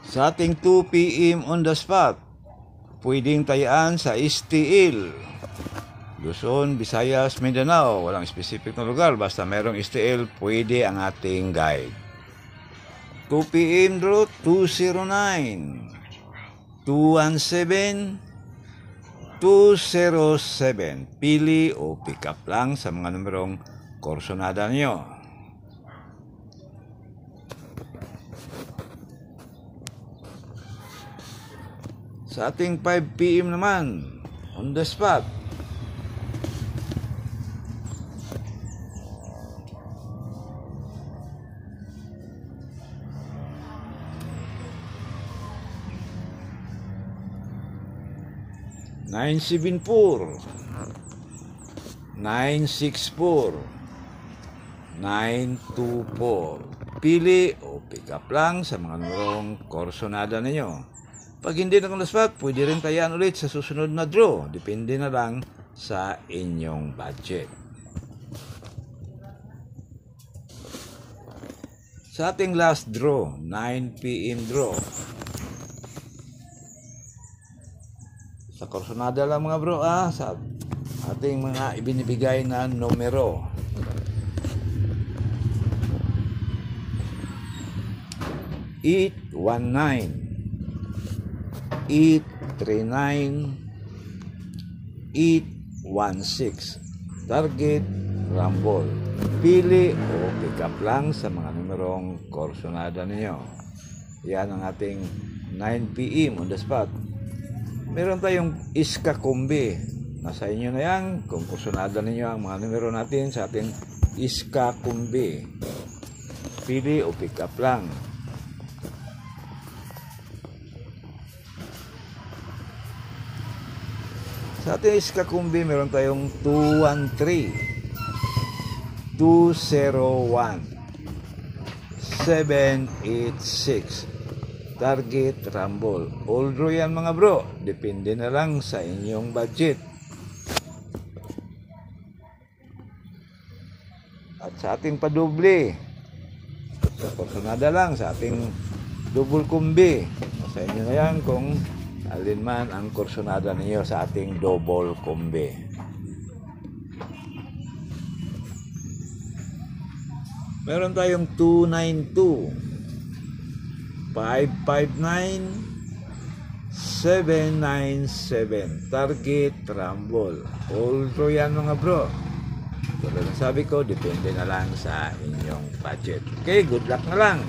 Sa ating 2 PM on the spot, pwedeng tayaan sa STL, Luzon, Visayas, Mindanao. Walang specific na lugar, basta merong STL, pwede ang ating guide. 2 PM draw 209 217 207. Pili o pick up lang sa mga numerong korsonada nyo. Sa ating 5 PM naman, on the spot, (974) 964 924. Pili o pick up lang sa mga numerong korsonada ninyo. Pag hindi na on the spot, pwede rin tayaan ulit sa susunod na draw. Depende na lang sa inyong budget. Sa ating last draw, 9 PM draw. Sa korsonada lang mga bro, sa ating mga ibinibigay na numero. Eight 19 839 816. Target Rumble. Pili o pick up lang sa mga numerong korsonada ninyo. Yan ang ating 9 PM on the spot. Meron tayong Iska Kumbi. Nasa inyo na yan kung korsonada ninyo ang mga numero natin sa ating Iska Kumbi. Pili o pick up lang. Sa ating Iska Kumbi, meron tayong 213 201 786. Target Rumble. All draw yan mga bro. Depende na lang sa inyong budget. At sa ating padoble, sa korsonada lang, sa ating double kumbi, sa inyo na yan kung alin man ang korsonada ninyo sa ating double kumbi. Meron tayong 292 559 797. Target Rumble. All draw yan mga bro. Tulad ng sabi ko, depende na lang sa inyong budget. Okay, good luck na lang.